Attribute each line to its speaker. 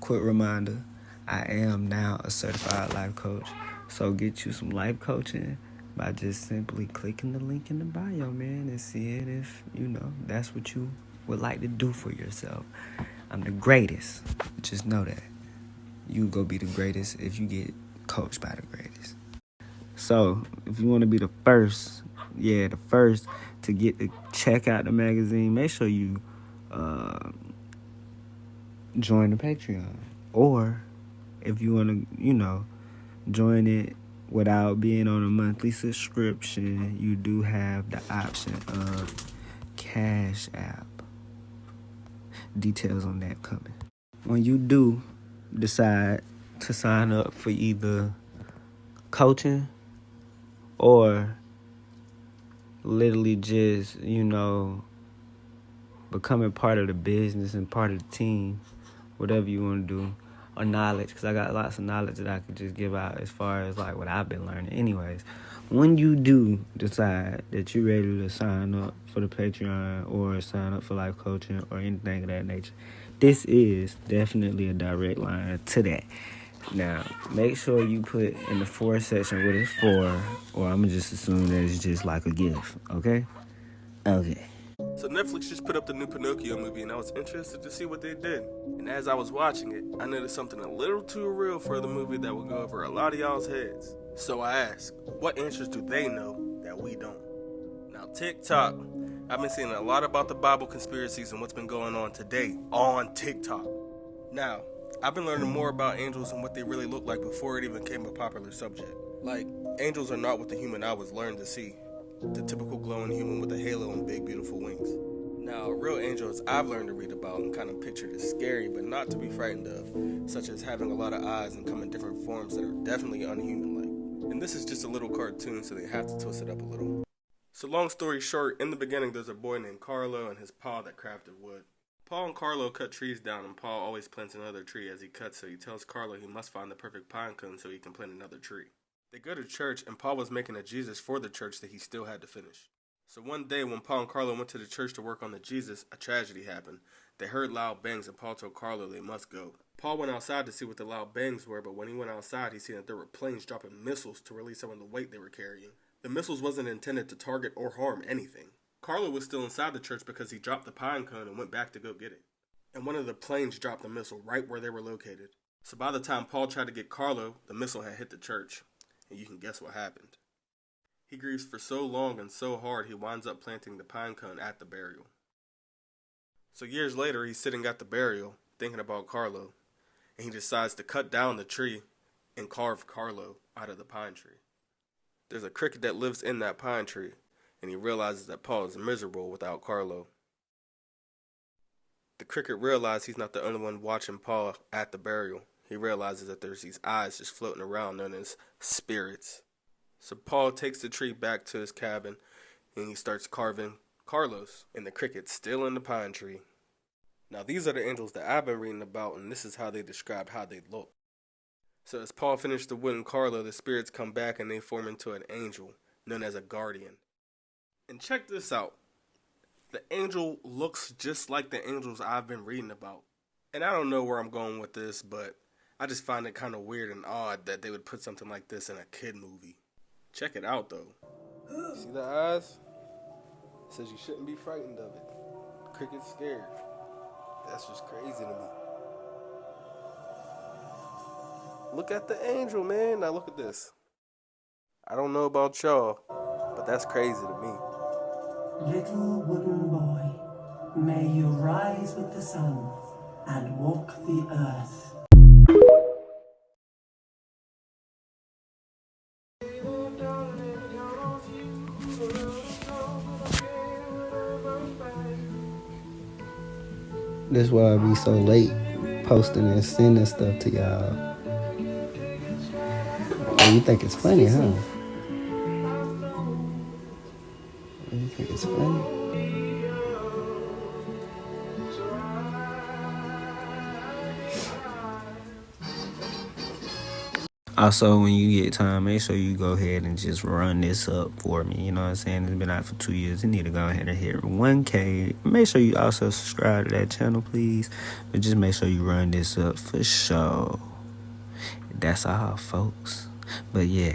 Speaker 1: quick reminder, I am now a certified life coach. So get you some life coaching by just simply clicking the link in the bio, man, and seeing if, that's what you would like to do for yourself. I'm the greatest. Just know that. You go be the greatest if you get coached by the greatest. So if you want to be the first to get to check out the magazine, make sure you join the Patreon. Or if you want to, join it without being on a monthly subscription, you do have the option of Cash App. Details on that coming. When you do decide to sign up for either coaching or literally just, becoming part of the business and part of the team, whatever you want to do, or knowledge, because I got lots of knowledge that I could just give out as far as like what I've been learning. Anyways, when you do decide that you're ready to sign up for the Patreon or sign up for life coaching or anything of that nature, this is definitely a direct line to that. Now, make sure you put in the for section what it's for, or I'm going to just assume that it's just like a gift, okay? Okay.
Speaker 2: So Netflix just put up the new Pinocchio movie, and I was interested to see what they did. And as I was watching it, I noticed something a little too real for the movie that would go over a lot of y'all's heads. So I asked, what answers do they know that we don't? Now, TikTok. I've been seeing a lot about the Bible conspiracies and what's been going on today on TikTok. Now, I've been learning more about angels and what they really look like before it even became a popular subject. Like, angels are not what the human eye was learned to see. The typical glowing human with a halo and big, beautiful wings. Now, a real angel, as I've learned to read about and kind of pictured, is scary, but not to be frightened of, such as having a lot of eyes and come in different forms that are definitely unhuman-like. And this is just a little cartoon, so they have to twist it up a little. So long story short, in the beginning, there's a boy named Carlo and his pa that crafted wood. Paul and Carlo cut trees down, and Paul always plants another tree as he cuts, so he tells Carlo he must find the perfect pine cone so he can plant another tree. They go to church, and Paul was making a Jesus for the church that he still had to finish. So one day, when Paul and Carlo went to the church to work on the Jesus, a tragedy happened. They heard loud bangs, and Paul told Carlo they must go. Paul went outside to see what the loud bangs were, but when he went outside, he seen that there were planes dropping missiles to release some of the weight they were carrying. The missiles wasn't intended to target or harm anything. Carlo was still inside the church because he dropped the pine cone and went back to go get it. And one of the planes dropped the missile right where they were located. So by the time Paul tried to get Carlo, the missile had hit the church. And you can guess what happened. He grieves for so long and so hard he winds up planting the pine cone at the burial. So years later, he's sitting at the burial, thinking about Carlo, and he decides to cut down the tree and carve Carlo out of the pine tree. There's a cricket that lives in that pine tree, and he realizes that Paul is miserable without Carlo. The cricket realizes he's not the only one watching Paul at the burial. He realizes that there's these eyes just floating around known as spirits. So Paul takes the tree back to his cabin and he starts carving Carlos, and the cricket's still in the pine tree. Now these are the angels that I've been reading about, and this is how they described how they look. So as Paul finished the wood and Carlo, the spirits come back and they form into an angel known as a guardian. And check this out. The angel looks just like the angels I've been reading about. And I don't know where I'm going with this, but I just find it kind of weird and odd that they would put something like this in a kid movie. Check it out, though. See the eyes? It says you shouldn't be frightened of it. The cricket's scared. That's just crazy to me. Look at the angel, man. Now look at this. I don't know about y'all, but that's crazy to me.
Speaker 3: Little wooden boy, may you rise with the sun and walk the earth.
Speaker 1: That's why I be so late posting and sending stuff to y'all. Oh, you think it's funny, huh? You think it's funny? Also, when you get time, make sure you go ahead and just run this up for me. You know what I'm saying? It's been out for 2 years. You need to go ahead and hit 1K. Make sure you also subscribe to that channel, please. But just make sure you run this up for sure. That's all, folks. But yeah.